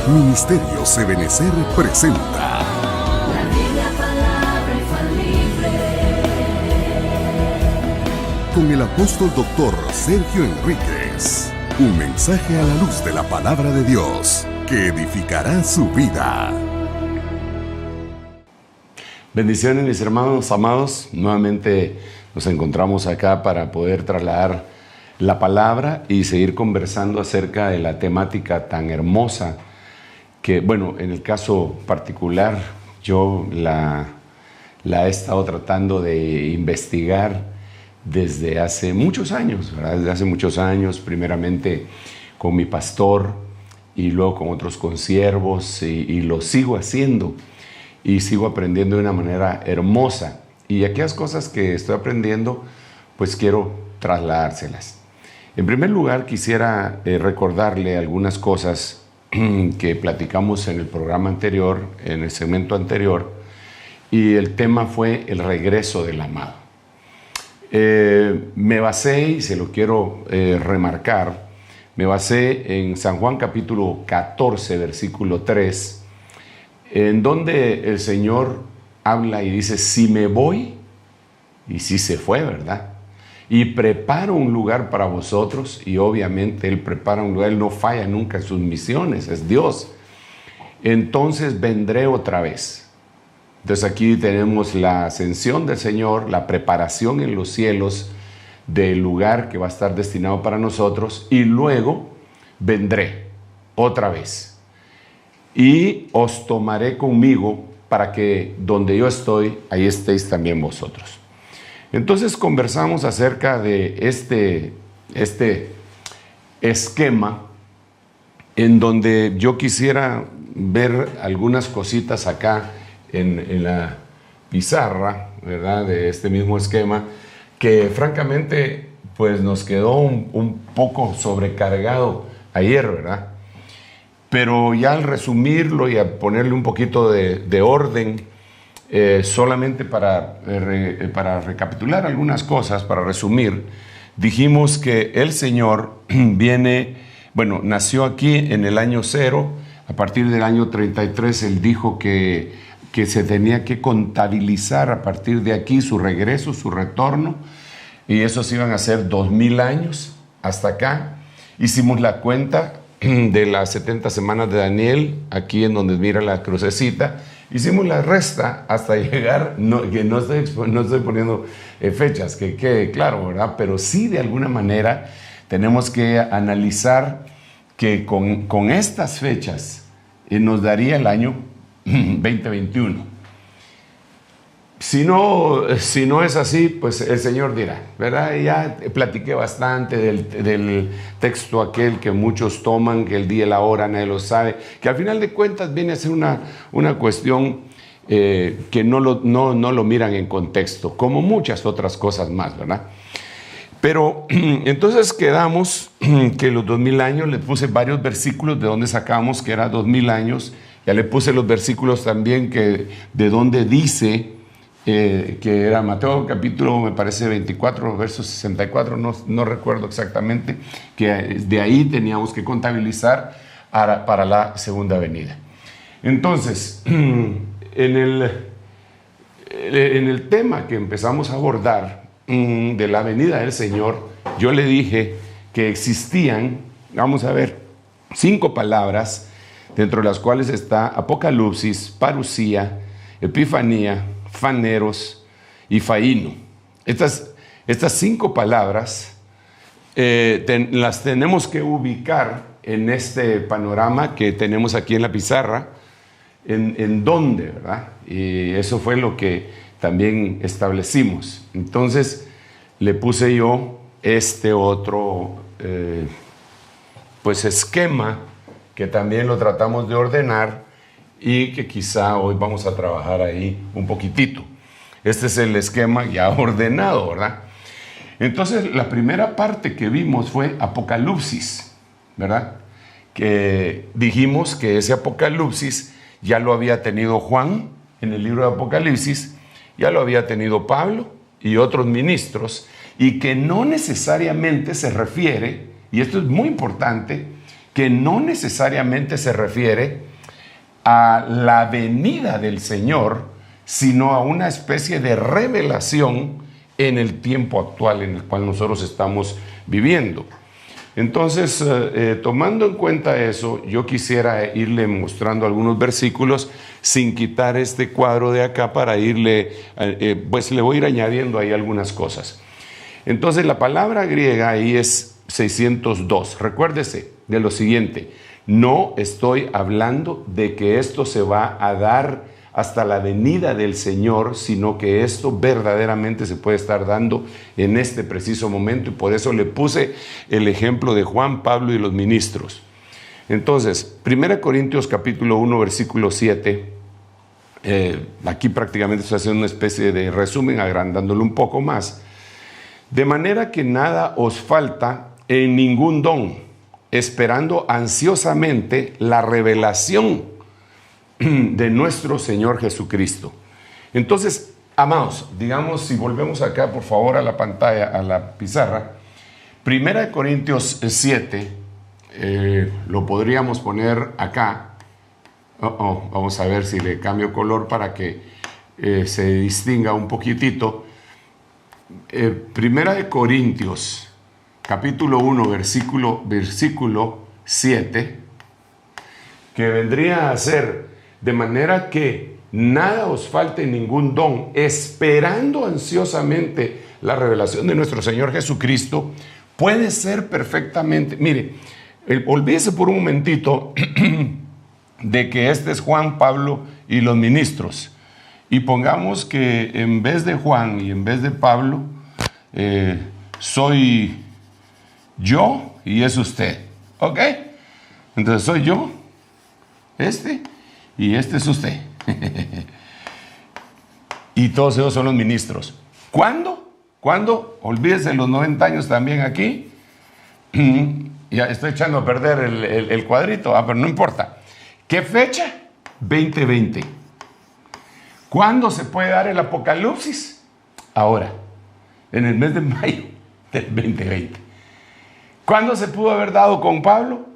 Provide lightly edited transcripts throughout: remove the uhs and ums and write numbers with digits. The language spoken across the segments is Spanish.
Ministerios Ebenecer presenta La Biblia, palabra infalible. con el apóstol doctor Sergio Enríquez. Un mensaje a la luz de la palabra de Dios que edificará su vida. Bendiciones, mis hermanos amados. Nuevamente nos encontramos acá para poder trasladar la palabra y seguir conversando acerca de la temática tan hermosa que, bueno, en el caso particular, yo la he estado tratando de investigar desde hace muchos años, ¿verdad? Desde hace muchos años, primeramente con mi pastor y luego con otros consiervos y lo sigo haciendo y sigo aprendiendo de una manera hermosa. Y aquellas cosas que estoy aprendiendo, pues quiero trasladárselas. En primer lugar, quisiera recordarle algunas cosas que platicamos en el programa anterior, en el segmento anterior, y el tema fue el regreso del amado. Me basé, y se lo quiero remarcar, me basé en San Juan capítulo 14, versículo 3, en donde el Señor habla y dice, si me voy, y si se fue, ¿verdad? Y preparo un lugar para vosotros, y obviamente Él prepara un lugar, Él no falla nunca en sus misiones, es Dios. Entonces vendré otra vez. Entonces aquí tenemos la ascensión del Señor, la preparación en los cielos del lugar que va a estar destinado para nosotros, y luego vendré otra vez. Y os tomaré conmigo para que donde yo estoy, ahí estéis también vosotros. Entonces conversamos acerca de este esquema en donde yo quisiera ver algunas cositas acá en la pizarra, ¿verdad? De este mismo esquema, que francamente pues nos quedó un poco sobrecargado ayer, ¿verdad? Pero ya al resumirlo y a ponerle un poquito de orden, solamente para recapitular algunas cosas, para resumir, dijimos que el Señor nació aquí en el año 0, a partir del año 33 Él dijo que se tenía que contabilizar a partir de aquí su regreso, su retorno, y esos iban a ser 2000 años hasta acá. Hicimos la cuenta de las 70 semanas de Daniel, aquí en donde mira la crucecita. Hicimos la resta hasta llegar, no estoy poniendo fechas, que quede claro, ¿verdad? Pero sí, de alguna manera, tenemos que analizar que con estas fechas nos daría el año 2021. Si no es así, pues el Señor dirá, ¿verdad? Ya platiqué bastante del texto aquel que muchos toman, que el día y la hora nadie lo sabe, que al final de cuentas viene a ser una cuestión que no lo miran en contexto, como muchas otras cosas más, ¿verdad? Pero entonces quedamos que los 2000 años, le puse varios versículos de donde sacamos que era 2000 años, ya le puse los versículos también que de donde dice que era Mateo capítulo, me parece 24, verso 64, no recuerdo exactamente, que de ahí teníamos que contabilizar para la segunda venida. Entonces, en el tema que empezamos a abordar de la venida del Señor, yo le dije que existían, vamos a ver, 5 palabras, dentro de las cuales está Apocalipsis, Parusía, Epifanía, Faneros y Faíno. Estas 5 palabras las tenemos que ubicar en este panorama que tenemos aquí en la pizarra, en dónde, ¿verdad? Y eso fue lo que también establecimos. Entonces le puse yo este otro esquema que también lo tratamos de ordenar y que quizá hoy vamos a trabajar ahí un poquitito. Este es el esquema ya ordenado, ¿verdad? Entonces, la primera parte que vimos fue Apocalipsis, ¿verdad? Que dijimos que ese Apocalipsis ya lo había tenido Juan en el libro de Apocalipsis, ya lo había tenido Pablo y otros ministros, y que no necesariamente se refiere, y esto es muy importante, que no necesariamente se refiere a la venida del Señor, sino a una especie de revelación en el tiempo actual en el cual nosotros estamos viviendo. Entonces, tomando en cuenta eso, yo quisiera irle mostrando algunos versículos sin quitar este cuadro de acá para irle, pues le voy a ir añadiendo ahí algunas cosas. Entonces, la palabra griega ahí es 602. Recuérdese de lo siguiente: no estoy hablando de que esto se va a dar hasta la venida del Señor, sino que esto verdaderamente se puede estar dando en este preciso momento, y por eso le puse el ejemplo de Juan, Pablo y los ministros. Entonces, 1 Corintios capítulo 1, versículo 7, aquí prácticamente estoy haciendo una especie de resumen, agrandándolo un poco más. De manera que nada os falta en ningún don, esperando ansiosamente la revelación de nuestro Señor Jesucristo. Entonces, amados, digamos, si volvemos acá por favor a la pantalla, a la pizarra, 1 Corintios 7, lo podríamos poner acá. Vamos a ver si le cambio color para que se distinga un poquitito. 1 Corintios capítulo 1, versículo 7, que vendría a ser: de manera que nada os falte ningún don, esperando ansiosamente la revelación de nuestro Señor Jesucristo. Puede ser perfectamente, mire, olvídese por un momentito de que este es Juan, Pablo y los ministros, y pongamos que en vez de Juan y en vez de Pablo, soy yo y es usted, ¿ok? Entonces soy yo, y este es usted. Y todos ellos son los ministros. ¿Cuándo? Olvídese los 90 años también aquí. Ya estoy echando a perder el cuadrito, pero no importa. ¿Qué fecha? 2020. ¿Cuándo se puede dar el Apocalipsis? Ahora, en el mes de mayo del 2020. ¿Cuándo se pudo haber dado con Pablo?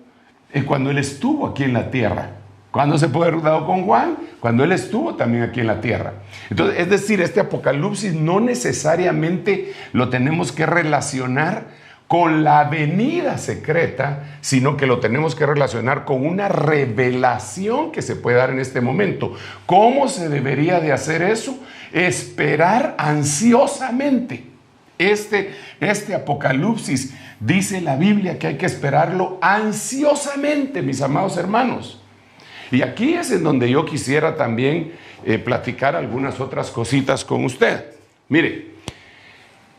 Cuando él estuvo aquí en la tierra. ¿Cuándo se puede haber dado con Juan? Cuando él estuvo también aquí en la tierra. Entonces, es decir, este Apocalipsis no necesariamente lo tenemos que relacionar con la venida secreta, sino que lo tenemos que relacionar con una revelación que se puede dar en este momento. ¿Cómo se debería de hacer eso? Esperar ansiosamente. Este Apocalipsis, dice la Biblia que hay que esperarlo ansiosamente, mis amados hermanos. Y aquí es en donde yo quisiera también platicar algunas otras cositas con usted. Mire,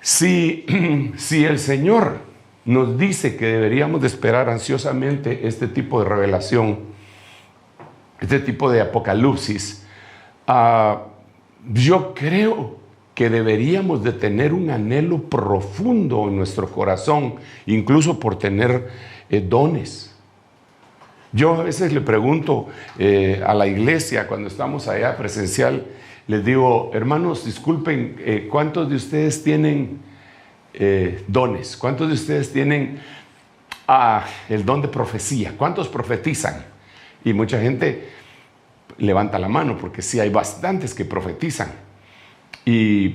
si el Señor nos dice que deberíamos de esperar ansiosamente este tipo de revelación, este tipo de apocalipsis, yo creo que deberíamos de tener un anhelo profundo en nuestro corazón, incluso por tener dones. Yo a veces le pregunto a la iglesia cuando estamos allá presencial, les digo: hermanos, disculpen, ¿cuántos de ustedes tienen dones? ¿Cuántos de ustedes tienen el don de profecía? ¿Cuántos profetizan? Y mucha gente levanta la mano porque sí hay bastantes que profetizan.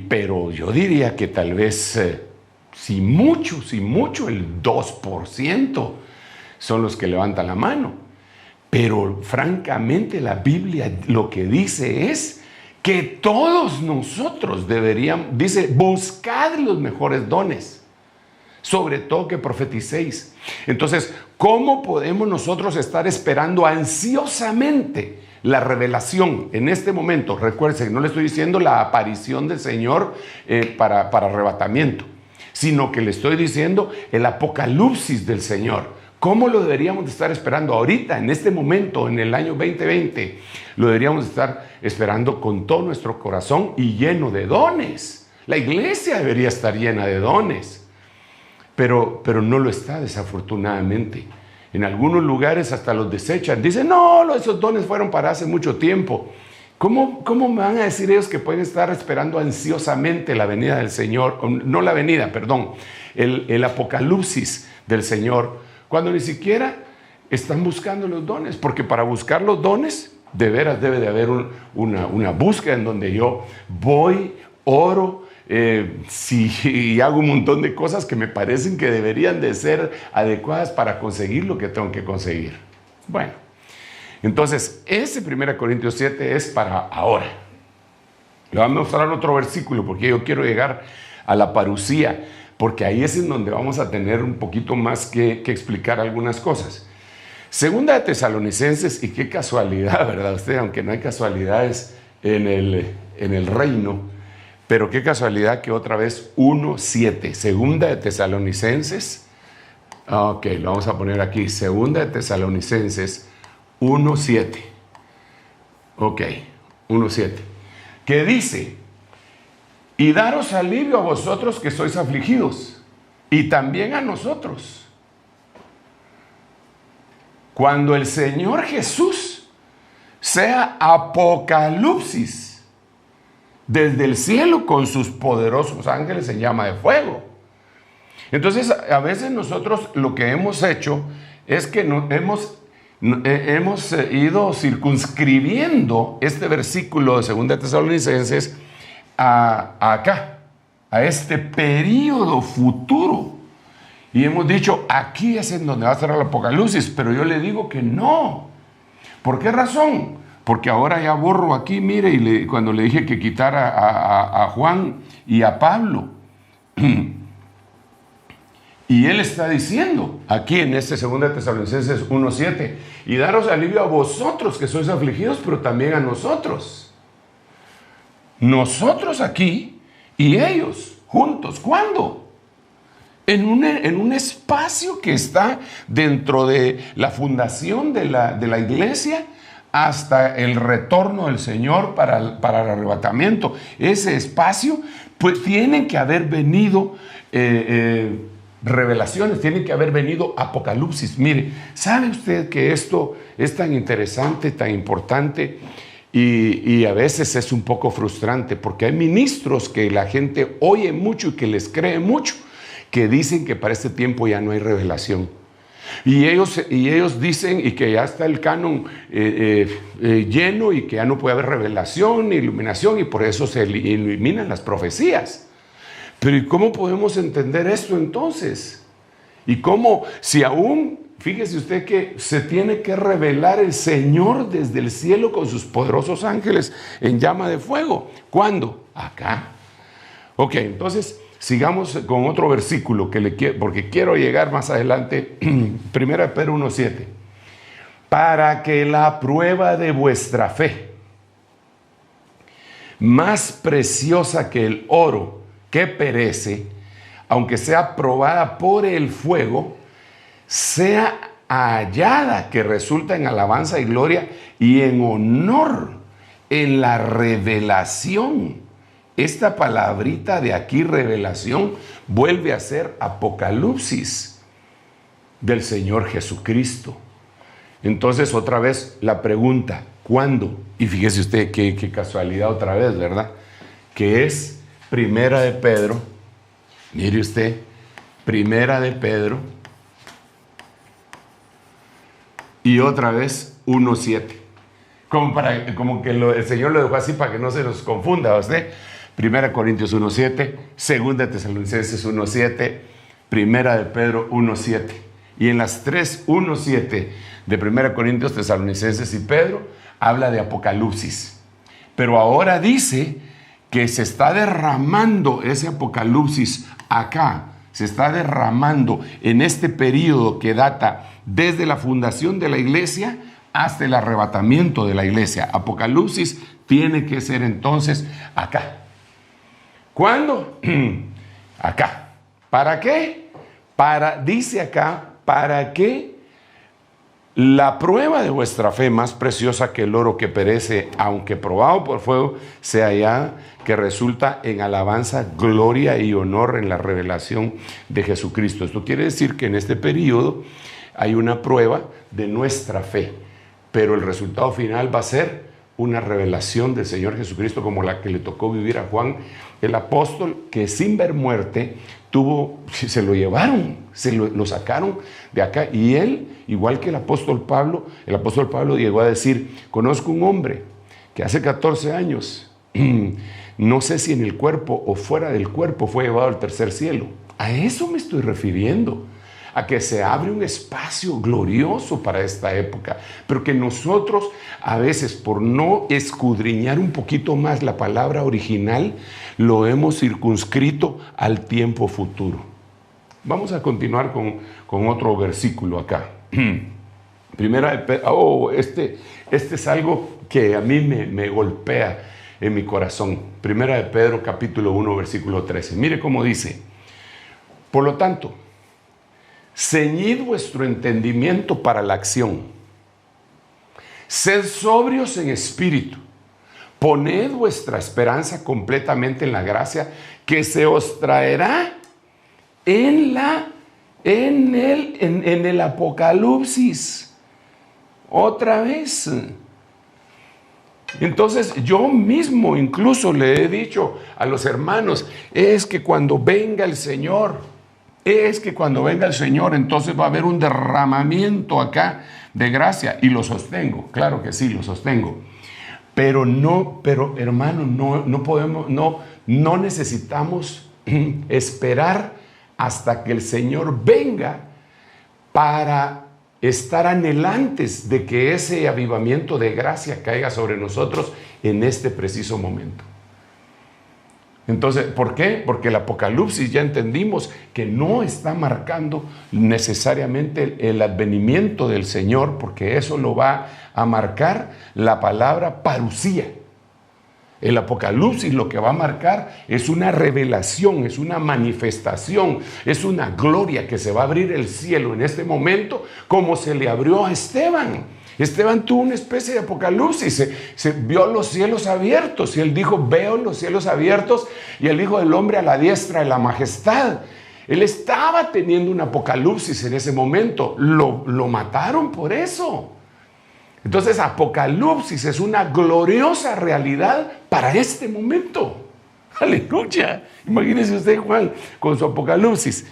Pero yo diría que tal vez, si mucho, el 2% son los que levantan la mano. Pero francamente la Biblia lo que dice es que todos nosotros deberíamos, dice, buscad los mejores dones, sobre todo que profeticéis. Entonces, ¿cómo podemos nosotros estar esperando ansiosamente la revelación en este momento? Recuerden, no le estoy diciendo la aparición del Señor para arrebatamiento, sino que le estoy diciendo el apocalipsis del Señor. ¿Cómo lo deberíamos de estar esperando ahorita, en este momento, en el año 2020? Lo deberíamos de estar esperando con todo nuestro corazón y lleno de dones. La iglesia debería estar llena de dones, pero no lo está, desafortunadamente. En algunos lugares hasta los desechan. Dicen: no, esos dones fueron para hace mucho tiempo. ¿Cómo me van a decir ellos que pueden estar esperando ansiosamente la venida del Señor? No la venida, perdón, el apocalipsis del Señor, cuando ni siquiera están buscando los dones, porque para buscar los dones, de veras debe de haber una búsqueda en donde yo voy, oro, y hago un montón de cosas que me parecen que deberían de ser adecuadas para conseguir lo que tengo que conseguir. Bueno, entonces ese 1 Corintios 7 es para ahora. Le voy a mostrar otro versículo porque yo quiero llegar a la parusía, porque ahí es en donde vamos a tener un poquito más que explicar algunas cosas. Segunda de Tesalonicenses, y qué casualidad, ¿verdad? Usted, aunque no hay casualidades en el reino, pero qué casualidad que otra vez 1:7. Segunda de Tesalonicenses, ok, lo vamos a poner aquí. Segunda de Tesalonicenses 1:7. Ok, 1:7. Que dice: y daros alivio a vosotros que sois afligidos, y también a nosotros, cuando el Señor Jesús sea apocalipsis desde el cielo con sus poderosos ángeles en llama de fuego. Entonces, a veces nosotros lo que hemos hecho es que hemos ido circunscribiendo este versículo de 2 Tesalonicenses acá, a este periodo futuro. Y hemos dicho, aquí es en donde va a estar el apocalipsis, pero yo le digo que no. ¿Por qué razón? Porque ahora ya borro aquí, mire, y cuando le dije que quitara a Juan y a Pablo, y él está diciendo, aquí en este 2 Tesalonicenses 1:7, y daros alivio a vosotros que sois afligidos, pero también a nosotros. Nosotros aquí y ellos juntos. ¿Cuándo? En un espacio que está dentro de la fundación de la iglesia hasta el retorno del Señor para el arrebatamiento. Ese espacio, pues tienen que haber venido revelaciones, tienen que haber venido apocalipsis. Mire, ¿sabe usted que esto es tan interesante, tan importante? Y a veces es un poco frustrante porque hay ministros que la gente oye mucho y que les cree mucho, que dicen que para este tiempo ya no hay revelación. Y ellos dicen y que ya está el canon lleno y que ya no puede haber revelación ni iluminación y por eso se eliminan las profecías. Pero ¿y cómo podemos entender esto entonces? ¿Y cómo, si aún, fíjese usted que se tiene que revelar el Señor desde el cielo con sus poderosos ángeles en llama de fuego? ¿Cuándo? Acá. Ok, entonces sigamos con otro versículo porque quiero llegar más adelante. 1 Pedro 1:7. Para que la prueba de vuestra fe, más preciosa que el oro que perece, aunque sea probada por el fuego, sea hallada, que resulta en alabanza y gloria y en honor en la revelación. Esta palabrita de aquí, revelación, vuelve a ser apocalipsis del Señor Jesucristo. Entonces, otra vez la pregunta, ¿cuándo? Y fíjese usted qué casualidad otra vez, ¿verdad? Que es 1 de Pedro, mire usted, 1 de Pedro, y otra vez 1:7. Como que el Señor lo dejó así para que no se nos confunda a usted. 1 Corintios 1:7, 2 Tesalonicenses 1:7, 1 de Pedro 1:7. Y en las tres 1:7 de 1 Corintios, Tesalonicenses y Pedro, habla de apocalipsis. Pero ahora dice que se está derramando ese apocalipsis acá, se está derramando en este periodo que data desde la fundación de la iglesia hasta el arrebatamiento de la iglesia. Apocalipsis tiene que ser entonces acá. ¿Cuándo? Acá. ¿Para qué? Dice acá, para que la prueba de vuestra fe, más preciosa que el oro que perece, aunque probado por fuego, sea hallada, que resulta en alabanza, gloria y honor en la revelación de Jesucristo. Esto quiere decir que en este periodo hay una prueba de nuestra fe, pero el resultado final va a ser una revelación del Señor Jesucristo como la que le tocó vivir a Juan, el apóstol, que sin ver muerte se lo llevaron, lo sacaron de acá. Y él, igual que el apóstol Pablo llegó a decir: conozco un hombre que hace 14 años, no sé si en el cuerpo o fuera del cuerpo, fue llevado al tercer cielo. A eso me estoy refiriendo, a que se abre un espacio glorioso para esta época, pero que nosotros a veces, por no escudriñar un poquito más la palabra original, lo hemos circunscrito al tiempo futuro. Vamos a continuar con otro versículo acá. Primera de Pedro. Este es algo que a mí me golpea en mi corazón. Primera de Pedro, capítulo 1, versículo 13. Mire cómo dice: por lo tanto, ceñid vuestro entendimiento para la acción. Sed sobrios en espíritu. Poned vuestra esperanza completamente en la gracia que se os traerá en el Apocalipsis. Otra vez. Entonces yo mismo incluso le he dicho a los hermanos: es que cuando venga el Señor, entonces va a haber un derramamiento acá de gracia. Y lo sostengo, claro que sí, lo sostengo. Pero hermano, no podemos, no necesitamos esperar hasta que el Señor venga para estar anhelantes de que ese avivamiento de gracia caiga sobre nosotros en este preciso momento. Entonces, ¿por qué? Porque el Apocalipsis ya entendimos que no está marcando necesariamente el advenimiento del Señor, porque eso lo va a marcar la palabra parusía. El Apocalipsis lo que va a marcar es una revelación, es una manifestación, es una gloria que se va a abrir el cielo en este momento, como se le abrió a Esteban. Esteban tuvo una especie de apocalipsis, se vio los cielos abiertos y él dijo: veo los cielos abiertos y el Hijo del Hombre a la diestra de la majestad. Él estaba teniendo un apocalipsis en ese momento, lo mataron por eso. Entonces Apocalipsis es una gloriosa realidad para este momento. Aleluya. Imagínese usted, Juan, con su Apocalipsis.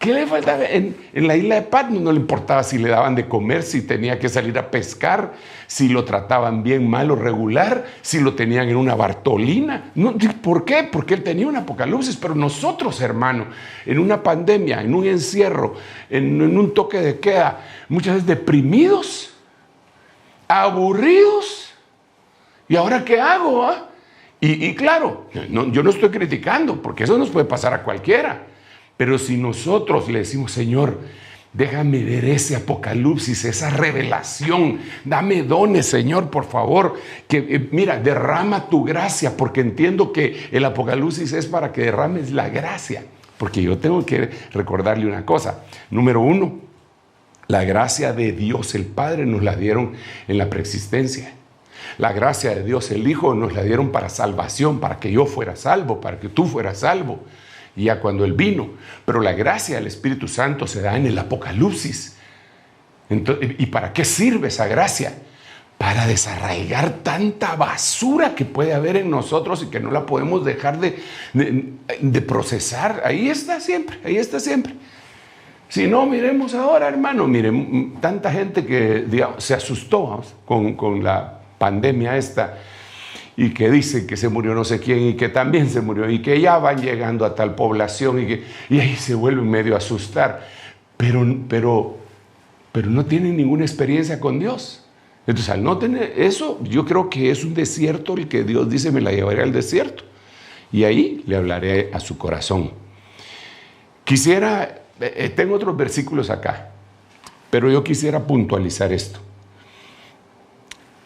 ¿Qué le faltaba? En la isla de Patmos no le importaba si le daban de comer, si tenía que salir a pescar, si lo trataban bien, mal o regular, si lo tenían en una bartolina. No, ¿por qué? Porque él tenía un apocalipsis. Pero nosotros, hermano, en una pandemia, en un encierro, en un toque de queda, muchas veces deprimidos, aburridos. ¿Y ahora qué hago? Y claro, yo no estoy criticando, porque eso nos puede pasar a cualquiera. Pero si nosotros le decimos: Señor, déjame ver ese apocalipsis, esa revelación, dame dones, Señor, por favor, que mira, derrama tu gracia, porque entiendo que el apocalipsis es para que derrames la gracia. Porque yo tengo que recordarle una cosa. Número uno, la gracia de Dios el Padre nos la dieron en la preexistencia. La gracia de Dios el Hijo nos la dieron para salvación, para que yo fuera salvo, para que tú fueras salvo. Y ya cuando Él vino. Pero la gracia del Espíritu Santo se da en el Apocalipsis. Entonces, ¿y para qué sirve esa gracia? Para desarraigar tanta basura que puede haber en nosotros y que no la podemos dejar de procesar. Ahí está siempre, ahí está siempre. Si no, miremos ahora, hermano, miren, tanta gente que, digamos, se asustó con la pandemia esta, y que dicen que se murió no sé quién y que también se murió y que ya van llegando a tal población y ahí se vuelven medio a asustar, pero no tienen ninguna experiencia con Dios. Entonces, al no tener eso, yo creo que es un desierto el que Dios dice: me la llevaré al desierto y ahí le hablaré a su corazón. Tengo otros versículos acá, pero yo quisiera puntualizar esto.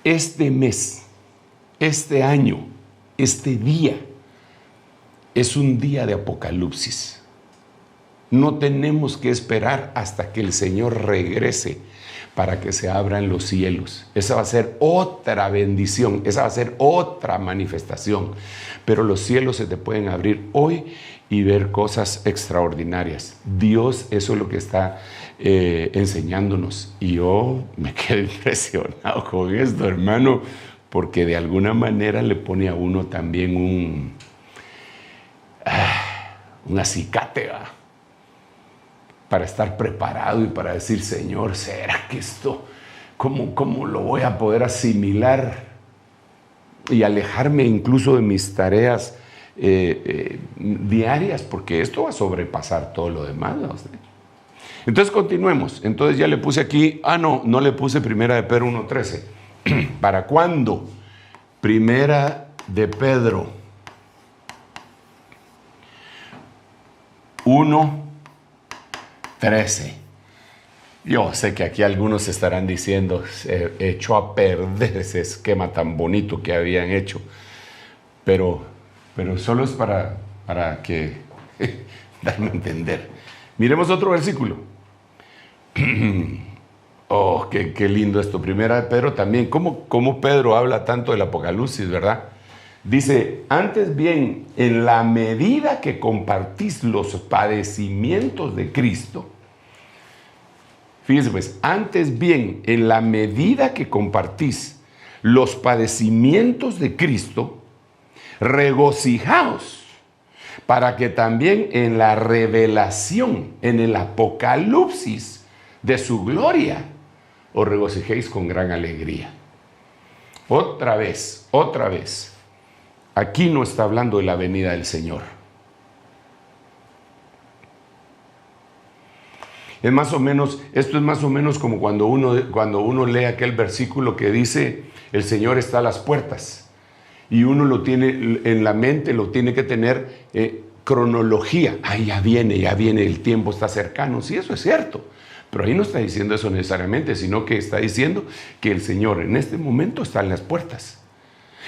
Este mes, este año, este día, es un día de apocalipsis. No tenemos que esperar hasta que el Señor regrese para que se abran los cielos. Esa va a ser otra bendición, esa va a ser otra manifestación. Pero los cielos se te pueden abrir hoy y ver cosas extraordinarias. Dios, eso es lo que está enseñándonos. Y yo me quedé impresionado con esto, hermano. porque de alguna manera le pone a uno también un acicate, ¿va? Para estar preparado y para decir, Señor, ¿será que esto, cómo lo voy a poder asimilar y alejarme incluso de mis tareas diarias? Porque esto va a sobrepasar todo lo demás, ¿no? Entonces continuemos. Entonces ya le puse aquí, no le puse Primera de Pedro 1:13. ¿Para cuándo? Primera de Pedro 1:13. Yo sé que aquí algunos estarán diciendo, se echó a perder ese esquema tan bonito que habían hecho. Pero solo es para que darme a entender. Miremos otro versículo. Oh, qué lindo esto. Primera de Pedro también. ¿Cómo Pedro habla tanto del Apocalipsis, verdad? Dice, antes bien, en la medida que compartís los padecimientos de Cristo, fíjense pues, antes bien, en la medida que compartís los padecimientos de Cristo, regocijaos, para que también en la revelación, en el Apocalipsis de su gloria, os regocijéis con gran alegría. Otra vez, aquí no está hablando de la venida del Señor. Esto es más o menos como cuando uno lee aquel versículo que dice, el Señor está a las puertas. Y uno lo tiene en la mente, lo tiene que tener cronología. Ya viene, el tiempo está cercano. Sí, eso es cierto. Pero ahí no está diciendo eso necesariamente, sino que está diciendo que el Señor en este momento está en las puertas.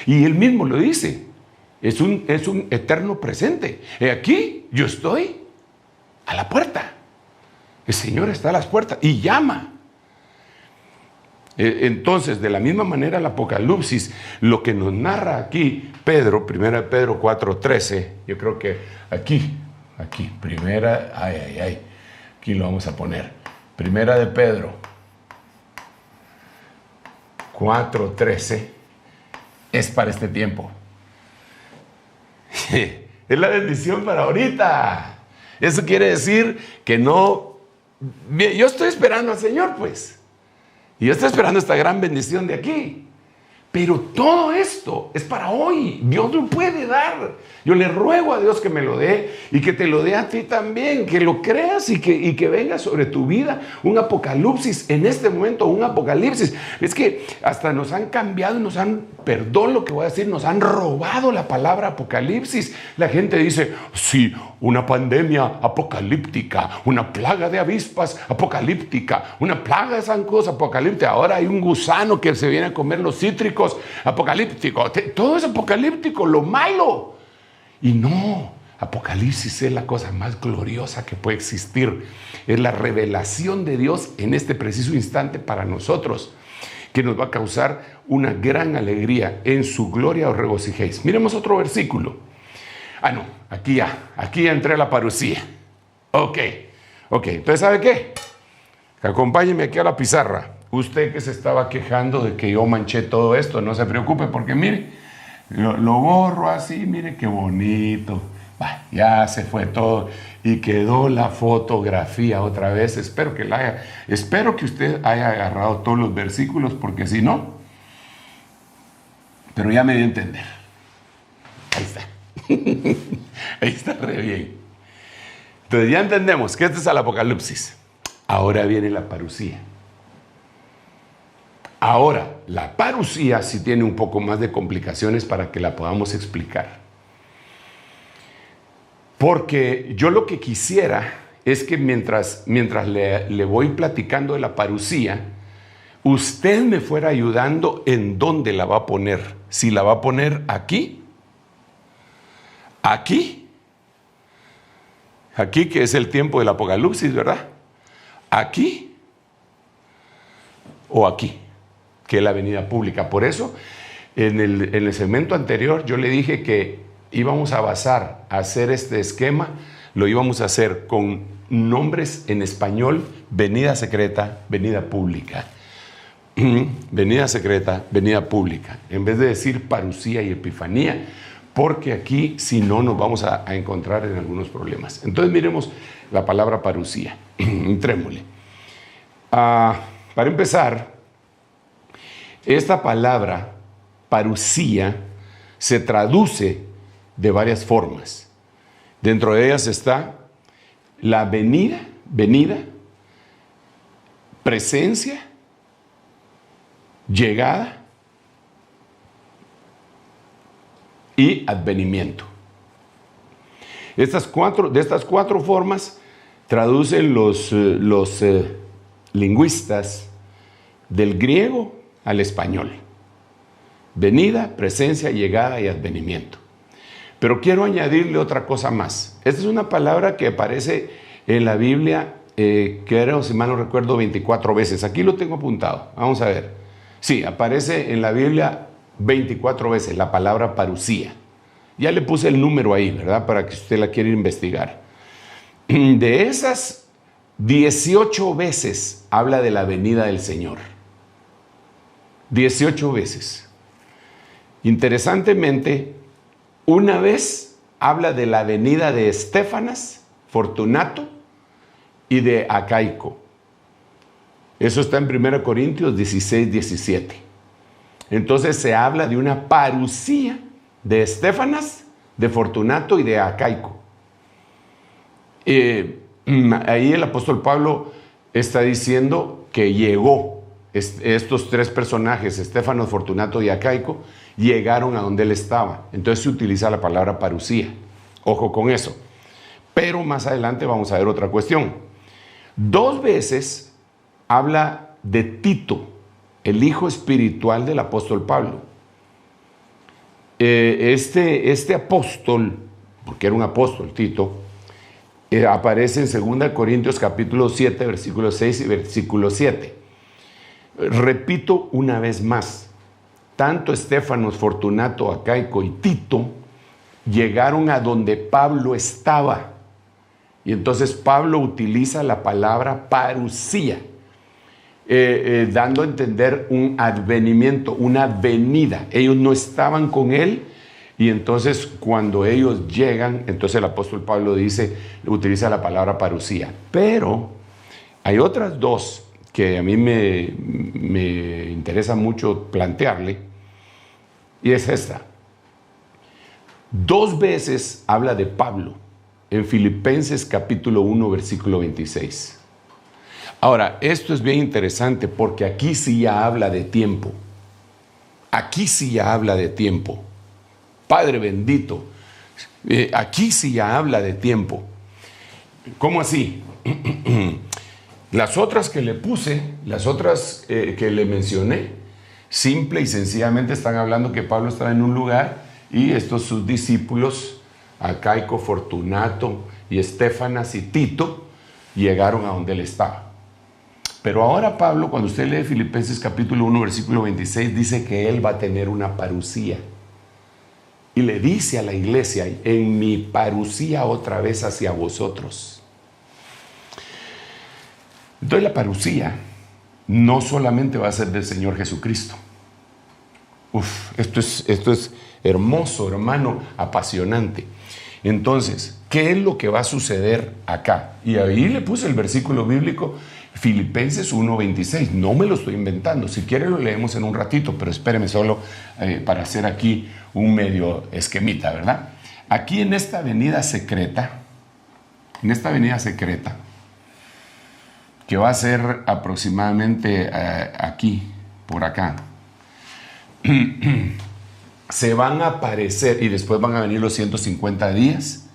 Y Él mismo lo dice. Es un eterno presente. Aquí yo estoy a la puerta. El Señor está a las puertas y llama. Entonces, de la misma manera, el Apocalipsis, lo que nos narra aquí Pedro, 1 Pedro 4:13, yo creo que aquí, primera, aquí lo vamos a poner. 1 de Pedro 4:13 es para este tiempo. Es la bendición para ahorita. Eso quiere decir que no... Yo estoy esperando al Señor, pues. Y yo estoy esperando esta gran bendición de aquí. Pero todo esto es para hoy. Dios lo puede dar. Yo le ruego a Dios que me lo dé y que te lo dé a ti también. Que lo creas y que venga sobre tu vida un apocalipsis en este momento, un apocalipsis. Es que hasta nos han cambiado, perdón lo que voy a decir, nos han robado la palabra apocalipsis. La gente dice, sí, una pandemia apocalíptica, una plaga de avispas apocalíptica, una plaga de zancudos apocalíptica. Ahora hay un gusano que se viene a comer los cítricos apocalíptico. Todo es apocalíptico, lo malo. Y no, Apocalipsis es la cosa más gloriosa que puede existir. Es la revelación de Dios en este preciso instante para nosotros, que nos va a causar una gran alegría. En su gloria os regocijéis. Miremos otro versículo. Aquí ya entré a la parucía. Ok, entonces ¿sabe qué? Acompáñeme aquí a la pizarra. Usted que se estaba quejando de que yo manché todo esto, no se preocupe, porque mire, lo borro así, mire qué bonito. Ya se fue todo y quedó la fotografía otra vez. Espero que usted haya agarrado todos los versículos, porque si no, pero ya me dio a entender. Ahí está. Ahí está re bien. Entonces ya entendemos que este es el Apocalipsis. Ahora viene la parucía. Ahora, la parucía sí tiene un poco más de complicaciones para que la podamos explicar. Porque yo lo que quisiera es que mientras le voy platicando de la parucía, usted me fuera ayudando en dónde la va a poner. Si la va a poner aquí, aquí que es el tiempo del Apocalipsis, ¿verdad? Aquí o aquí, que es la avenida pública. Por eso, en el segmento anterior, yo le dije que íbamos a hacer este esquema, lo íbamos a hacer con nombres en español, venida secreta, venida pública. venida secreta, venida pública, en vez de decir parusía y epifanía, porque aquí si no nos vamos a encontrar en algunos problemas. Entonces miremos la palabra parusía, entrémosle. Para empezar, esta palabra parusía se traduce de varias formas. Dentro de ellas está la venida, presencia, llegada y advenimiento. De estas cuatro formas traducen los lingüistas del griego al español. Venida, presencia, llegada y advenimiento. Pero quiero añadirle otra cosa más. Esta es una palabra que aparece en la Biblia, creo, si mal no recuerdo, 24 veces. Aquí lo tengo apuntado. Vamos a ver. Sí, aparece en la Biblia 24 veces la palabra parusía. Ya le puse el número ahí, ¿verdad? Para que usted la quiera investigar. De esas 18 veces habla de la venida del Señor. 18 veces. Interesantemente, una vez habla de la venida de Estéfanas, Fortunato y de Acaico. Eso está en 1 Corintios 16, 17. Entonces se habla de una parusía de Estéfanas, de Fortunato y de Acaico. Ahí el apóstol Pablo está diciendo que llegó. Estos tres personajes, Estéfanos, Fortunato y Acaico, llegaron a donde él estaba. Entonces se utiliza la palabra parusía. Ojo con eso. Pero más adelante vamos a ver otra cuestión. 2 veces habla de Tito, el hijo espiritual del apóstol Pablo. Este apóstol, porque era un apóstol, Tito, aparece en 2 Corintios capítulo 7, versículo 6 y versículo 7. Repito una vez más, tanto Estéfanos, Fortunato, Acaico y Tito llegaron a donde Pablo estaba. Y entonces Pablo utiliza la palabra parusía, dando a entender un advenimiento, una venida. Ellos no estaban con él, y entonces cuando ellos llegan, entonces el apóstol Pablo utiliza la palabra parusía. Pero hay otras dos que a mí me interesa mucho plantearle, y es esta. 2 veces habla de Pablo en Filipenses capítulo 1, versículo 26. Ahora, esto es bien interesante porque aquí sí ya habla de tiempo. Aquí sí ya habla de tiempo. Padre bendito, aquí sí ya habla de tiempo. ¿Cómo así? Las otras que le puse, las otras que le mencioné, simple y sencillamente están hablando que Pablo estaba en un lugar y estos sus discípulos, Acaico, Fortunato y Estéfanas y Tito, llegaron a donde él estaba. Pero ahora Pablo, cuando usted lee Filipenses capítulo 1, versículo 26, dice que él va a tener una parusía. Y le dice a la iglesia, en mi parusía otra vez hacia vosotros. Entonces la parusía no solamente va a ser del Señor Jesucristo. Esto es hermoso, hermano, apasionante. Entonces, ¿qué es lo que va a suceder acá? Y ahí le puse el versículo bíblico, Filipenses 1:26. No me lo estoy inventando. Si quiere lo leemos en un ratito, pero espéreme solo para hacer aquí un medio esquemita, ¿verdad? Aquí en esta avenida secreta, que va a ser aproximadamente aquí, por acá, se van a aparecer, y después van a venir los 150 días,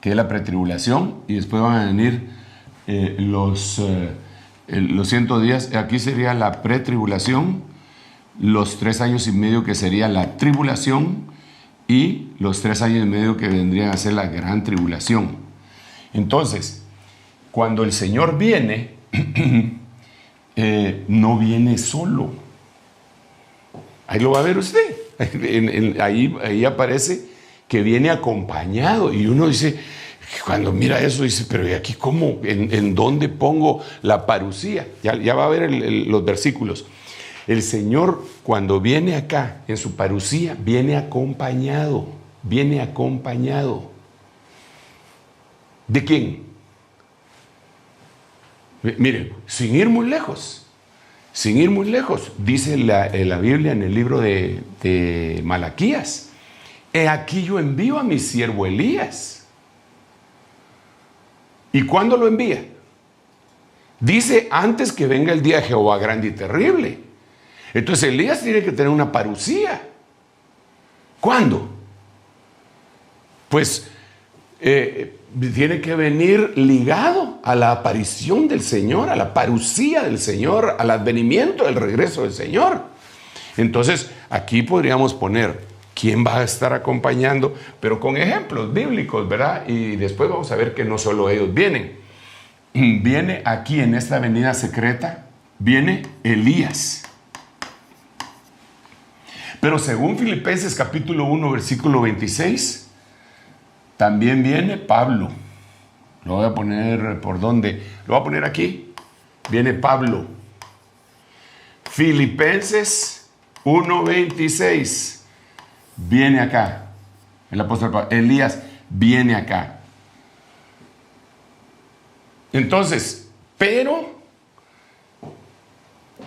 que es la pretribulación, y después van a venir los 100 días. Aquí sería la pretribulación, los 3 años y medio que sería la tribulación, y los 3 años y medio que vendrían a ser la gran tribulación. Entonces, cuando el Señor viene, no viene solo. Ahí lo va a ver usted. Ahí aparece que viene acompañado. Y uno dice, cuando mira eso, dice, pero ¿y aquí cómo? ¿En dónde pongo la parusía? Ya va a ver los versículos. El Señor, cuando viene acá, en su parusía, viene acompañado. Viene acompañado. ¿De quién? Miren, sin ir muy lejos, dice la Biblia en el libro de Malaquías: he aquí yo envío a mi siervo Elías. ¿Y cuándo lo envía? Dice: antes que venga el día de Jehová grande y terrible. Entonces Elías tiene que tener una parusía. ¿Cuándo? Pues tiene que venir ligado a la aparición del Señor, a la parusía del Señor, al advenimiento del regreso del Señor. Entonces, aquí podríamos poner quién va a estar acompañando, pero con ejemplos bíblicos, ¿verdad? Y después vamos a ver que no solo ellos vienen. Viene aquí en esta avenida secreta, viene Elías. Pero según Filipenses capítulo 1, versículo 26, también viene Pablo. Lo voy a poner por dónde. Lo voy a poner aquí. Viene Pablo. Filipenses 1:26. Viene acá. El apóstol Pablo. Elías viene acá. Entonces, pero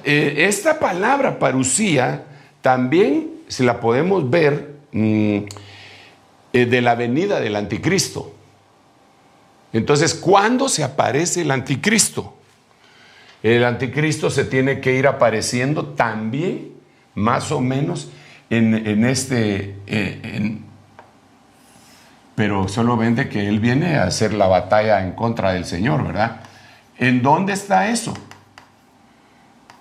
esta palabra parusía también se la podemos ver de la venida del anticristo. Entonces, ¿cuándo se aparece el anticristo? El anticristo se tiene que ir apareciendo también más o menos pero solo ven de que él viene a hacer la batalla en contra del Señor, ¿verdad? ¿En dónde está eso?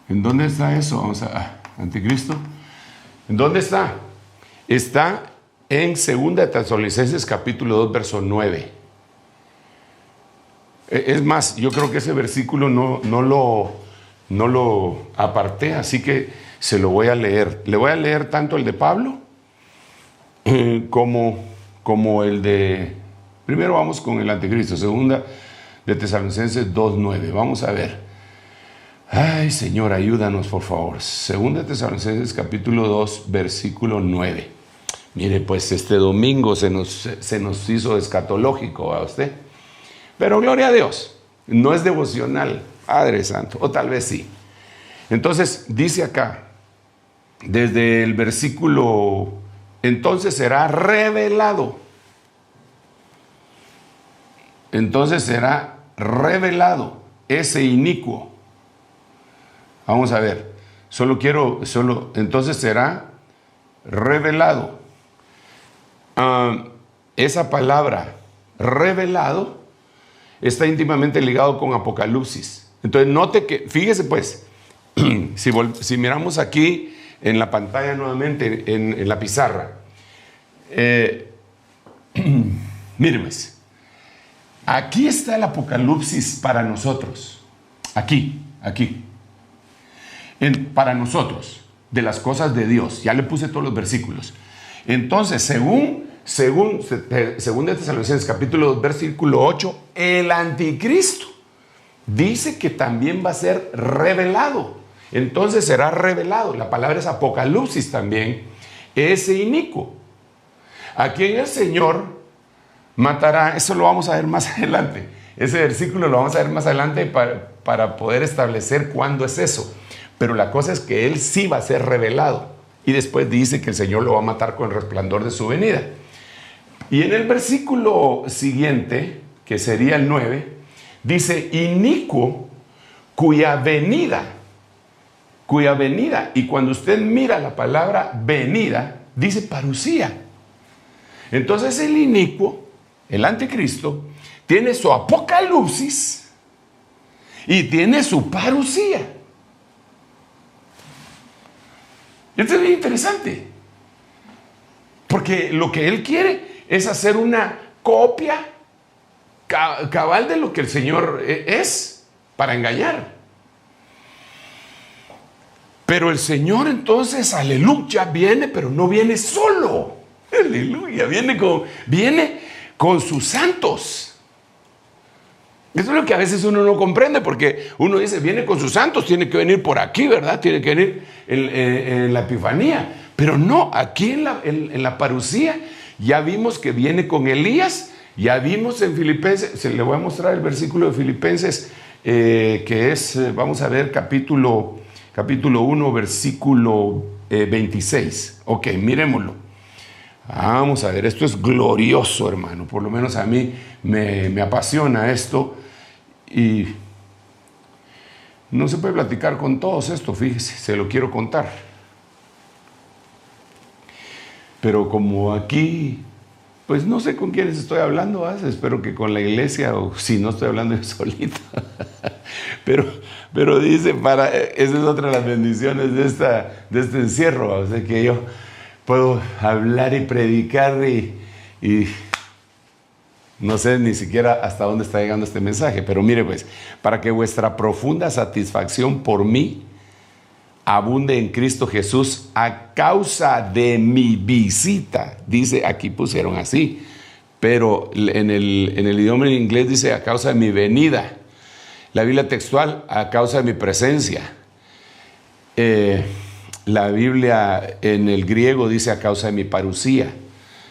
¿En dónde está eso? Vamos a anticristo. ¿En dónde está? Está en 2 Tesalonicenses capítulo 2, verso 9. Es más, yo creo que ese versículo no lo aparté, así que se lo voy a leer. Le voy a leer tanto el de Pablo como el de... Primero vamos con el anticristo, 2 Tesalonicenses 2:9. Vamos a ver. Ay, Señor, ayúdanos, por favor. 2 Tesalonicenses capítulo 2, versículo 9. Mire, pues este domingo se nos hizo escatológico a usted. Pero gloria a Dios, no es devocional, Padre Santo, o tal vez sí. Entonces, dice acá, desde el versículo, entonces será revelado. Entonces será revelado ese inicuo. Vamos a ver, entonces será revelado. Esa palabra, revelado, está íntimamente ligado con Apocalipsis. Entonces note que, fíjese pues, si miramos aquí en la pantalla nuevamente, en la pizarra, miren pues, aquí está el Apocalipsis para nosotros, aquí, para nosotros, de las cosas de Dios. Ya le puse todos los versículos. Entonces, según Tesalonicenses capítulo 2, versículo 8, el anticristo dice que también va a ser revelado. Entonces será revelado. La palabra es Apocalipsis también. Ese inicuo, a quien el Señor matará. Eso lo vamos a ver más adelante. Ese versículo lo vamos a ver más adelante para poder establecer cuándo es eso. Pero la cosa es que él sí va a ser revelado. Y después dice que el Señor lo va a matar con el resplandor de su venida. Y en el versículo siguiente, que sería el 9, dice: inicuo cuya venida. Y cuando usted mira la palabra venida, dice parusía. Entonces el inicuo, el anticristo, tiene su apocalipsis y tiene su parusía. Esto es bien interesante, porque lo que él quiere es hacer una copia cabal de lo que el Señor es, para engañar. Pero el Señor entonces, aleluya, viene, pero no viene solo. Aleluya, viene con sus santos. Eso es lo que a veces uno no comprende, porque uno dice, viene con sus santos, tiene que venir por aquí, ¿verdad? Tiene que venir en la Epifanía. Pero no, aquí en la parucía ya vimos que viene con Elías, ya vimos en Filipenses, le voy a mostrar el versículo de Filipenses, que es, vamos a ver, capítulo 1, versículo 26. Ok, miremoslo. Vamos a ver, esto es glorioso, hermano. Por lo menos a mí me apasiona esto. Y no se puede platicar con todos esto, fíjese, se lo quiero contar. Pero como aquí, pues no sé con quiénes estoy hablando, ¿verdad? Espero que con la iglesia, o si no estoy hablando yo solito. pero dice, esa es otra de las bendiciones de este encierro, o sea, que yo puedo hablar y predicar y no sé ni siquiera hasta dónde está llegando este mensaje, pero mire pues, para que vuestra profunda satisfacción por mí abunde en Cristo Jesús a causa de mi visita. Dice, aquí pusieron así, pero en el idioma en inglés dice a causa de mi venida. La Biblia textual, a causa de mi presencia. La Biblia en el griego dice a causa de mi parucía.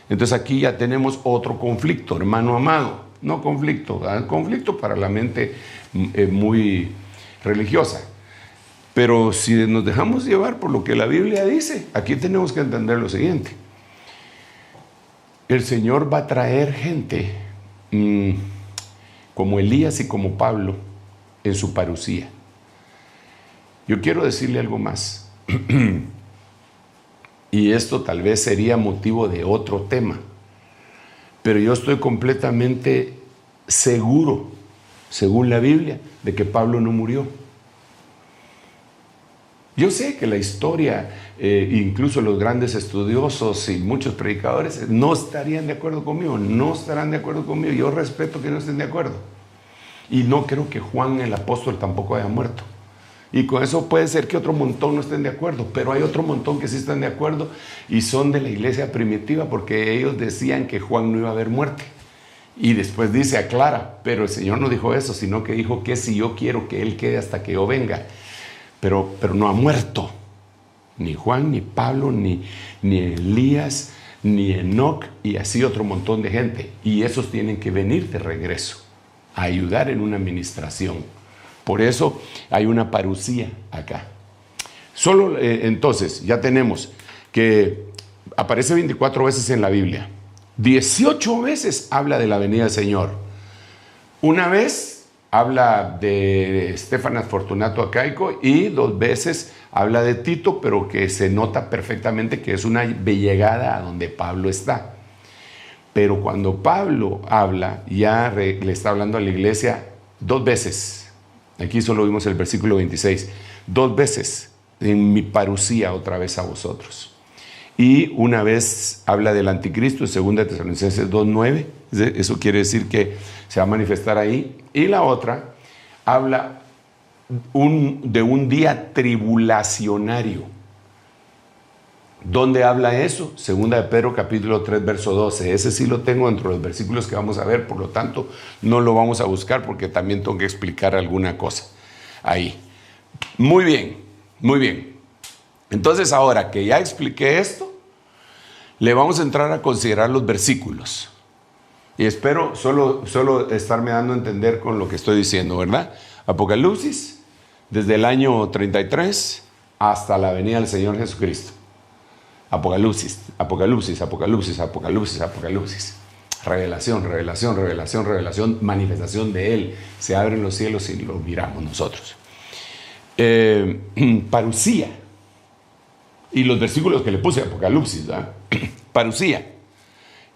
Entonces aquí ya tenemos otro conflicto, hermano amado. No conflicto, conflicto para la mente muy religiosa. Pero si nos dejamos llevar por lo que la Biblia dice, aquí tenemos que entender lo siguiente. El Señor va a traer gente como Elías y como Pablo en su parucía. Yo quiero decirle algo más. Y esto tal vez sería motivo de otro tema. Pero yo estoy completamente seguro, según la Biblia, de que Pablo no murió. Yo sé que la historia, incluso los grandes estudiosos y muchos predicadores, no estarían de acuerdo conmigo, no estarán de acuerdo conmigo. Yo respeto que no estén de acuerdo. Y no creo que Juan el apóstol tampoco haya muerto. Y con eso puede ser que otro montón no estén de acuerdo, pero hay otro montón que sí están de acuerdo y son de la iglesia primitiva, porque ellos decían que Juan no iba a haber muerte. Y después dice, aclara, pero el Señor no dijo eso, sino que dijo que si yo quiero que Él quede hasta que yo venga. Pero no ha muerto. Ni Juan, ni Pablo, ni Elías, ni Enoc, y así otro montón de gente. Y esos tienen que venir de regreso a ayudar en una administración. Por eso hay una parucía acá. Solo entonces ya tenemos que aparece 24 veces en la Biblia. 18 veces habla de la venida del Señor. Una vez habla de Estefanas Fortunato Acaico y 2 veces habla de Tito, pero que se nota perfectamente que es una llegada a donde Pablo está. Pero cuando Pablo habla, ya le está hablando a la iglesia 2 veces. Aquí solo vimos el versículo 26. 2 veces en mi parucía otra vez a vosotros. Y una vez habla del anticristo en 2 Tesalonicenses 2:9. Eso quiere decir que se va a manifestar ahí. Y la otra habla de un día tribulacionario. ¿Dónde habla eso? 2 de Pedro capítulo 3 verso 12. Ese sí lo tengo dentro de los versículos que vamos a ver, por lo tanto no lo vamos a buscar porque también tengo que explicar alguna cosa ahí. Muy bien, muy bien. Entonces ahora que ya expliqué esto, le vamos a entrar a considerar los versículos. Y espero solo estarme dando a entender con lo que estoy diciendo, ¿verdad? Apocalipsis, desde el año 33 hasta la venida del Señor Jesucristo. Apocalipsis, Apocalipsis, Apocalipsis, Apocalipsis, Apocalipsis. Revelación, revelación, revelación, revelación, manifestación de Él. Se abren los cielos y lo miramos nosotros. Parucía. Y los versículos que le puse, Apocalipsis, ¿verdad? Parucía.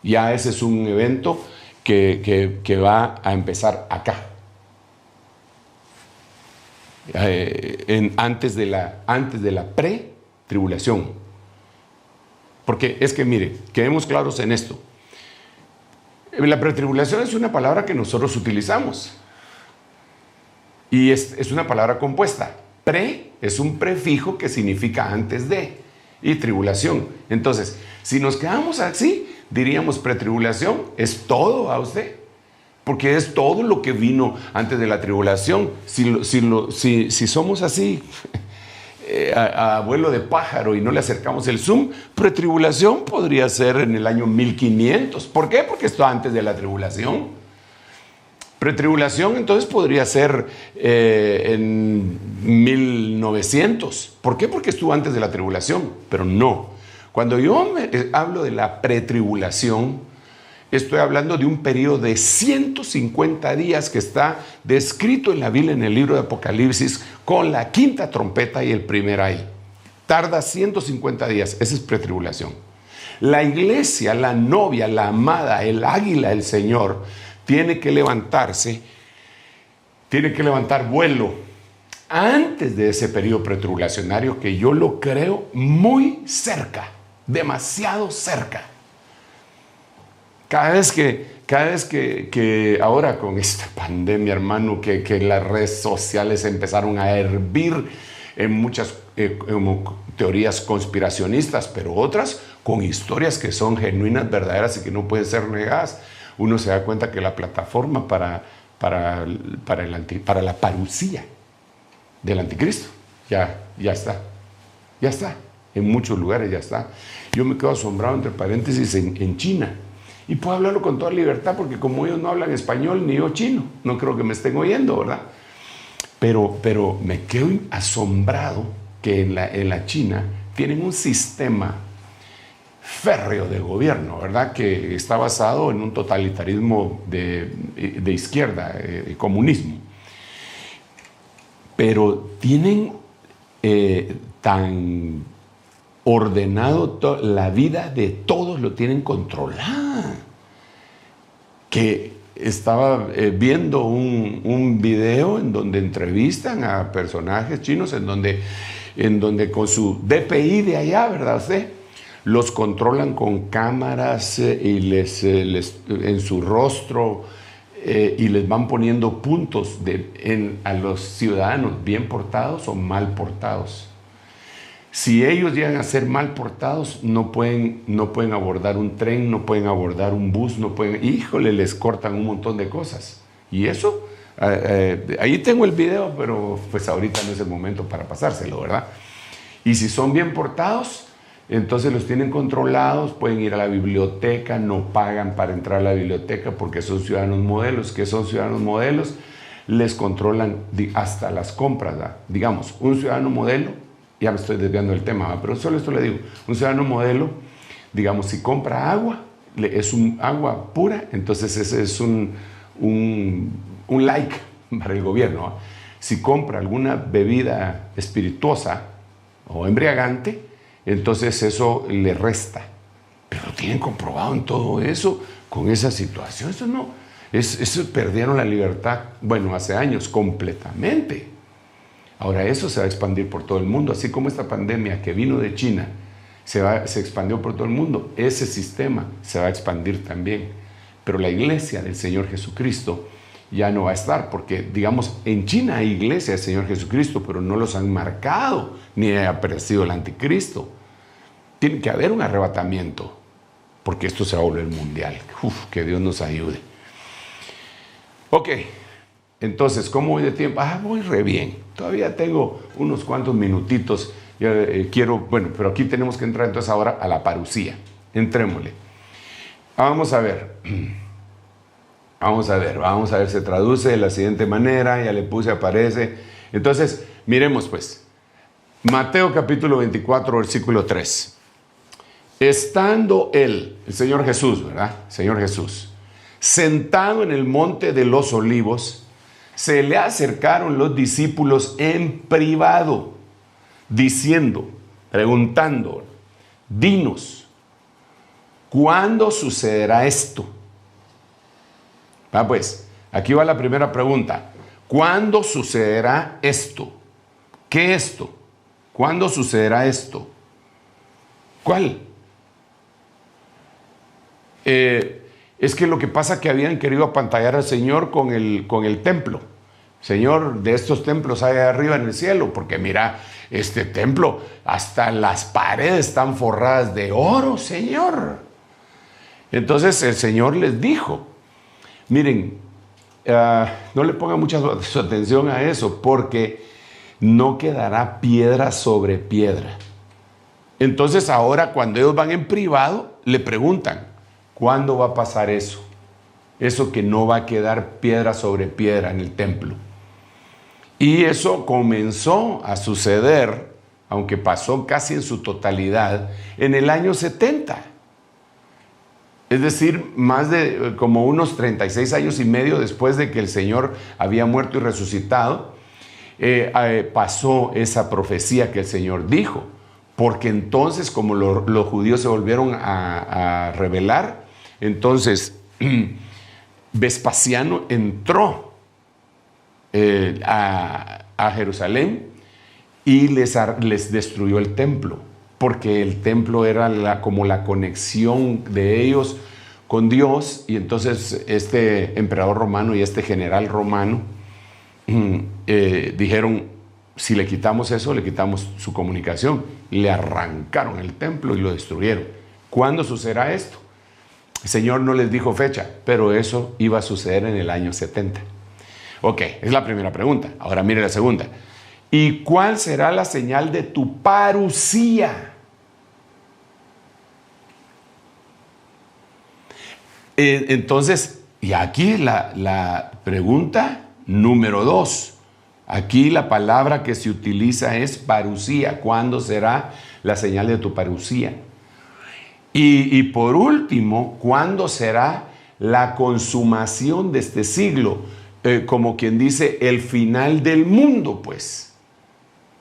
Ya ese es un evento que va a empezar acá. Antes de la pre-tribulación. Porque es que, mire, quedemos claros en esto. La pretribulación es una palabra que nosotros utilizamos. Y es una palabra compuesta. Pre es un prefijo que significa antes de. Y tribulación. Entonces, si nos quedamos así, diríamos pretribulación es todo a usted. porque es todo lo que vino antes de la tribulación. Si somos así, a abuelo de pájaro y no le acercamos el zoom, pretribulación podría ser en el año 1500. ¿Por qué? Porque esto antes de la tribulación. Pretribulación entonces podría ser en 1900. ¿Por qué? Porque estuvo antes de la tribulación, pero no. Cuando yo hablo de la pretribulación, estoy hablando de un periodo de 150 días que está descrito en la Biblia, en el libro de Apocalipsis, con la quinta trompeta y el primer ay. Tarda 150 días, esa es pretribulación. La iglesia, la novia, la amada, el águila, el Señor, tiene que levantarse, tiene que levantar vuelo antes de ese periodo pretribulacionario, que yo lo creo muy cerca, demasiado cerca. Cada vez que ahora con esta pandemia, hermano, que las redes sociales empezaron a hervir en muchas teorías conspiracionistas, pero otras con historias que son genuinas, verdaderas y que no pueden ser negadas, uno se da cuenta que la plataforma para la parucía del anticristo ya está. En muchos lugares ya está. Yo me quedo asombrado, entre paréntesis, en China. Y puedo hablarlo con toda libertad, porque como ellos no hablan español ni yo chino, no creo que me estén oyendo, ¿verdad? Pero me quedo asombrado que en la China tienen un sistema férreo de gobierno, ¿verdad? Que está basado en un totalitarismo de izquierda, comunismo. Pero tienen tan ordenado la vida de todos, lo tienen controlada, que estaba viendo un video en donde entrevistan a personajes chinos, en donde con su DPI de allá, ¿verdad usted? Los controlan con cámaras y en su rostro, y les van poniendo puntos a los ciudadanos bien portados o mal portados. Si ellos llegan a ser mal portados, no pueden abordar un tren, no pueden abordar un bus, les cortan un montón de cosas. Y eso, ahí tengo el video, pero pues ahorita no es el momento para pasárselo, ¿verdad? Y si son bien portados, entonces los tienen controlados, pueden ir a la biblioteca, no pagan para entrar a la biblioteca porque son ciudadanos modelos. ¿Qué son ciudadanos modelos? Les controlan hasta las compras, ¿verdad? Digamos, un ciudadano modelo, ya me estoy desviando del tema, ¿verdad? Pero solo esto le digo, un ciudadano modelo, digamos, si compra agua, es un agua pura, entonces ese es un like para el gobierno, ¿verdad? Si compra alguna bebida espirituosa o embriagante, entonces eso le resta. Pero tienen comprobado en todo eso, con esa situación. Eso perdieron la libertad, bueno, hace años, completamente. Ahora eso se va a expandir por todo el mundo, así como esta pandemia que vino de China se expandió por todo el mundo, ese sistema se va a expandir también. Pero la iglesia del Señor Jesucristo ya no va a estar, porque digamos, en China hay iglesia del Señor Jesucristo, pero no los han marcado, ni ha aparecido el anticristo. Tiene que haber un arrebatamiento, porque esto se va a volver mundial. Que Dios nos ayude. Ok, entonces, ¿cómo voy de tiempo? Voy re bien. Todavía tengo unos cuantos minutitos. Pero aquí tenemos que entrar entonces ahora a la parucía. Entrémosle. Vamos a ver, se traduce de la siguiente manera, ya le puse, aparece. Entonces, miremos pues, Mateo capítulo 24, versículo 3. Estando él, el Señor Jesús, ¿verdad? Señor Jesús, sentado en el monte de los olivos, se le acercaron los discípulos en privado, preguntando, dinos, ¿cuándo sucederá esto? Pues, aquí va la primera pregunta. ¿Cuándo sucederá esto? ¿Qué esto? ¿Cuándo sucederá esto? ¿Cuál? Es que lo que pasa es que habían querido apantallar al Señor con el templo. Señor, de estos templos hay arriba en el cielo, porque mira, este templo, hasta las paredes están forradas de oro, Señor. Entonces el Señor les dijo, miren, no le ponga mucha su atención a eso, porque no quedará piedra sobre piedra. Entonces ahora cuando ellos van en privado, le preguntan, ¿cuándo va a pasar eso? Eso que no va a quedar piedra sobre piedra en el templo. Y eso comenzó a suceder, aunque pasó casi en su totalidad, en el año 70. Es decir, más de como unos 36 años y medio después de que el Señor había muerto y resucitado, pasó esa profecía que el Señor dijo. Porque entonces, como los judíos se volvieron a rebelar, entonces Vespasiano entró a Jerusalén y les destruyó el templo, porque el templo era como la conexión de ellos con Dios. Y entonces este emperador romano y este general romano dijeron, si le quitamos eso, le quitamos su comunicación. Le arrancaron el templo y lo destruyeron. ¿Cuándo sucederá esto? El Señor no les dijo fecha, pero eso iba a suceder en el año 70. Ok, es la primera pregunta. Ahora mire la segunda. ¿Y cuál será la señal de tu parucía? Entonces, y aquí la pregunta número 2. Aquí la palabra que se utiliza es parucía. ¿Cuándo será la señal de tu parucía? Y por último, ¿cuándo será la consumación de este siglo? Como quien dice, el final del mundo, pues.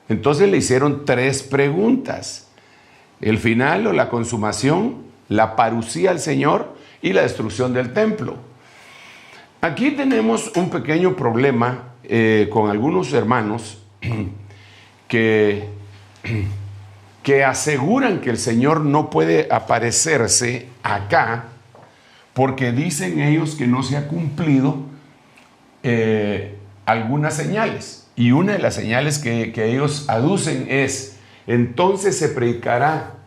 Entonces le hicieron 3 preguntas. El final o la consumación, la parucía al Señor y la destrucción del templo. Aquí tenemos un pequeño problema con algunos hermanos que aseguran que el Señor no puede aparecerse acá porque dicen ellos que no se ha cumplido algunas señales. Y una de las señales que ellos aducen es, entonces se predicará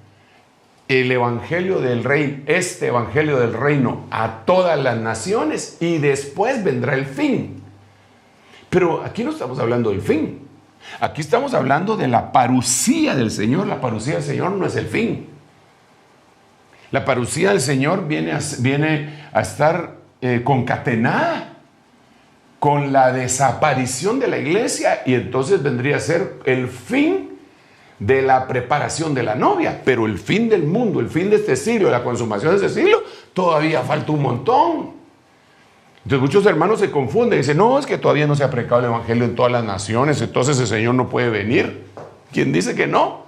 el evangelio del reino, este evangelio del reino a todas las naciones y después vendrá el fin. Pero aquí no estamos hablando del fin. Aquí estamos hablando de la parucía del Señor. La parucía del Señor no es el fin. La parucía del Señor viene a estar concatenada con la desaparición de la iglesia, y entonces vendría a ser el fin de la preparación de la novia. Pero el fin del mundo, el fin de este siglo, la consumación de este siglo, todavía falta un montón. Entonces muchos hermanos se confunden y dicen, no, es que todavía no se ha predicado el evangelio en todas las naciones, entonces el Señor no puede venir. ¿Quién dice que no?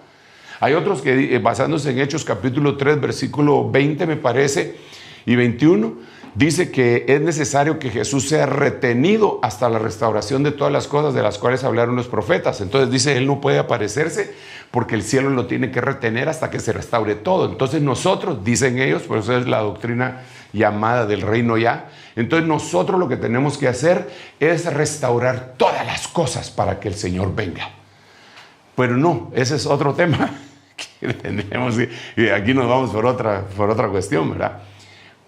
Hay otros que, basándose en Hechos capítulo 3, versículo 20 me parece, y 21, dice que es necesario que Jesús sea retenido hasta la restauración de todas las cosas de las cuales hablaron los profetas. Entonces dice, Él no puede aparecerse porque el cielo lo tiene que retener hasta que se restaure todo. Entonces nosotros, dicen ellos, por eso es la doctrina llamada del reino ya, entonces nosotros lo que tenemos que hacer es restaurar todas las cosas para que el Señor venga. Pero no, ese es otro tema que tendremos, y aquí nos vamos por otra cuestión, ¿verdad?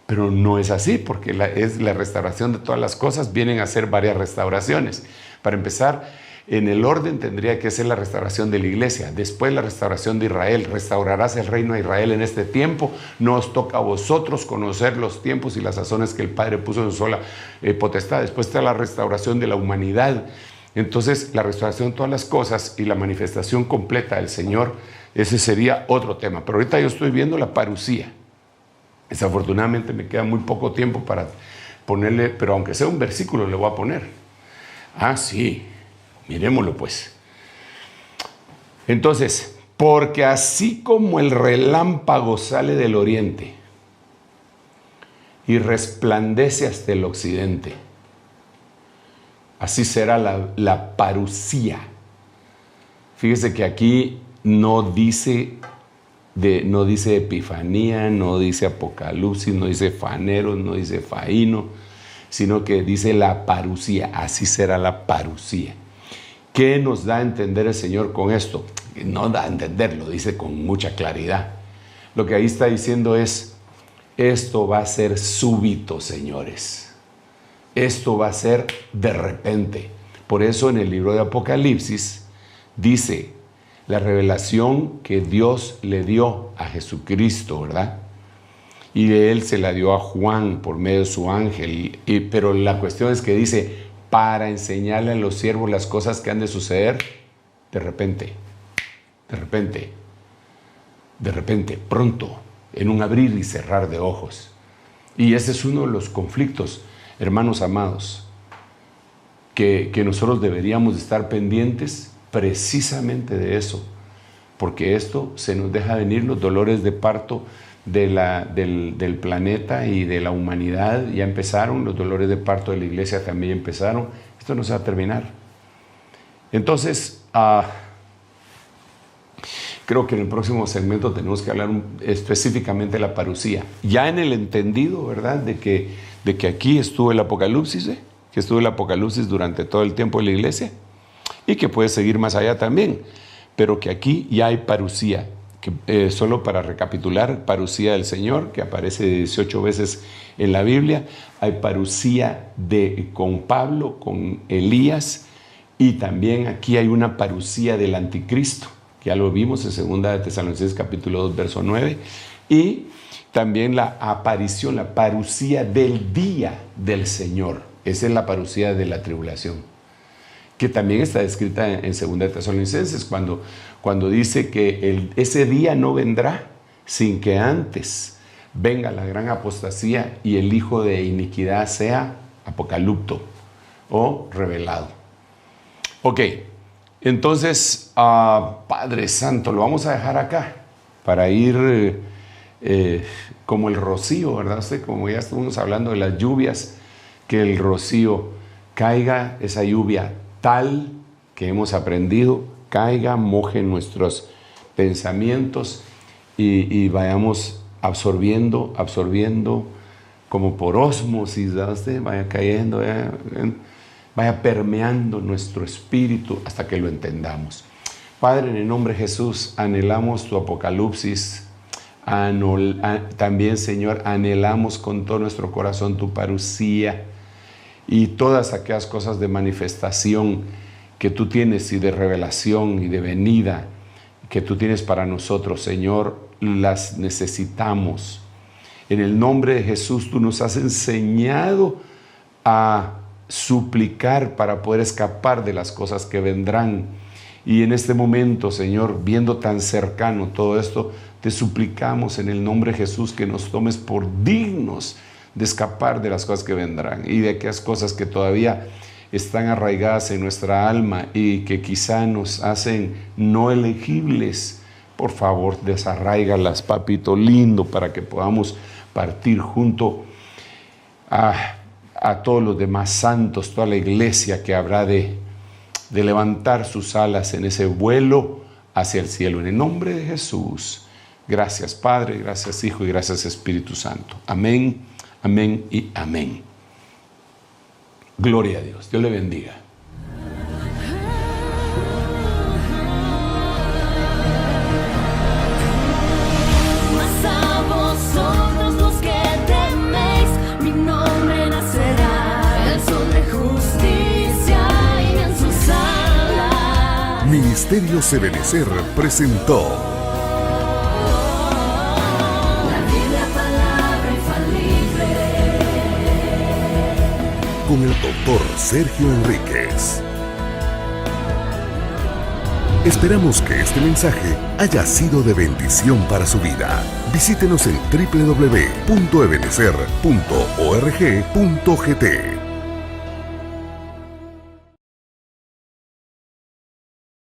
Pero no es así, porque es la restauración de todas las cosas, vienen a ser varias restauraciones. Para empezar, en el orden tendría que ser la restauración de la iglesia, después la restauración de Israel. Restaurarás el reino de Israel en este tiempo. No os toca a vosotros conocer los tiempos y las sazones que el Padre puso en su sola potestad. Después está la restauración de la humanidad. Entonces, la restauración de todas las cosas y la manifestación completa del Señor, ese sería otro tema. Pero ahorita yo estoy viendo la parucía. Desafortunadamente me queda muy poco tiempo para ponerle, pero aunque sea un versículo le voy a poner. Ah, sí, miremoslo pues. Entonces, porque así como el relámpago sale del oriente y resplandece hasta el occidente, así será la parucía. Fíjese que aquí no dice Epifanía, no dice Apocalipsis, no dice faneros, no dice faíno, sino que dice la parucía. Así será la parucía. ¿Qué nos da a entender el Señor con esto? No da a entender, lo dice con mucha claridad. Lo que ahí está diciendo es, esto va a ser súbito, señores. Esto va a ser de repente. Por eso en el libro de Apocalipsis dice la revelación que Dios le dio a Jesucristo, ¿verdad? Y de él se la dio a Juan por medio de su ángel. Pero la cuestión es que dice, para enseñarle a los siervos las cosas que han de suceder de repente, pronto, en un abrir y cerrar de ojos. Y ese es uno de los conflictos, hermanos amados, que nosotros deberíamos estar pendientes precisamente de eso, porque esto se nos deja venir los dolores de parto del planeta y de la humanidad. Ya empezaron, los dolores de parto de la iglesia también empezaron. Esto no se va a terminar. Entonces, creo que en el próximo segmento tenemos que hablar específicamente de la parusía. Ya en el entendido, ¿verdad?, de que aquí estuvo el Apocalipsis, que estuvo el Apocalipsis durante todo el tiempo de la iglesia y que puede seguir más allá también, pero que aquí ya hay parusía. Solo para recapitular, parusía del Señor, que aparece 18 veces en la Biblia. Hay parusía con Pablo, con Elías, y también aquí hay una parusía del anticristo, que ya lo vimos en 2 de Tesalonicenses capítulo 2, verso 9, y también la aparición, la parusía del día del Señor. Esa es la parusía de la tribulación, que también está descrita en 2 de Tesalonicenses, cuando dice que ese día no vendrá sin que antes venga la gran apostasía y el hijo de iniquidad sea apocalipto o revelado. Ok, entonces, Padre Santo, lo vamos a dejar acá para ir como el rocío, ¿verdad? Como ya estuvimos hablando de las lluvias, que el rocío caiga, esa lluvia tal que hemos aprendido, caiga, moje nuestros pensamientos y vayamos absorbiendo como por ósmosis, ¿verdad? Vaya cayendo, vaya permeando nuestro espíritu hasta que lo entendamos. Padre, en el nombre de Jesús, anhelamos tu apocalipsis. También, Señor, anhelamos con todo nuestro corazón tu parusía y todas aquellas cosas de manifestación que tú tienes y de revelación y de venida que tú tienes para nosotros, Señor, las necesitamos. En el nombre de Jesús, tú nos has enseñado a suplicar para poder escapar de las cosas que vendrán. Y en este momento, Señor, viendo tan cercano todo esto, te suplicamos en el nombre de Jesús que nos tomes por dignos de escapar de las cosas que vendrán y de aquellas cosas que todavía están arraigadas en nuestra alma y que quizá nos hacen no elegibles. Por favor, desarráigalas, papito lindo, para que podamos partir junto a todos los demás santos, toda la iglesia que habrá de levantar sus alas en ese vuelo hacia el cielo. En el nombre de Jesús. Gracias, Padre, gracias, Hijo y gracias, Espíritu Santo. Amén, amén y amén. Gloria a Dios. Dios le bendiga. Mas a vosotros los que teméis, mi nombre nacerá, el sol de justicia y en sus alas. Ministerio Ebenecer presentó La Biblia, palabra infalible. con el doctor Sergio Enríquez. Esperamos que este mensaje haya sido de bendición para su vida. Visítenos en www.ebenecer.org.gt.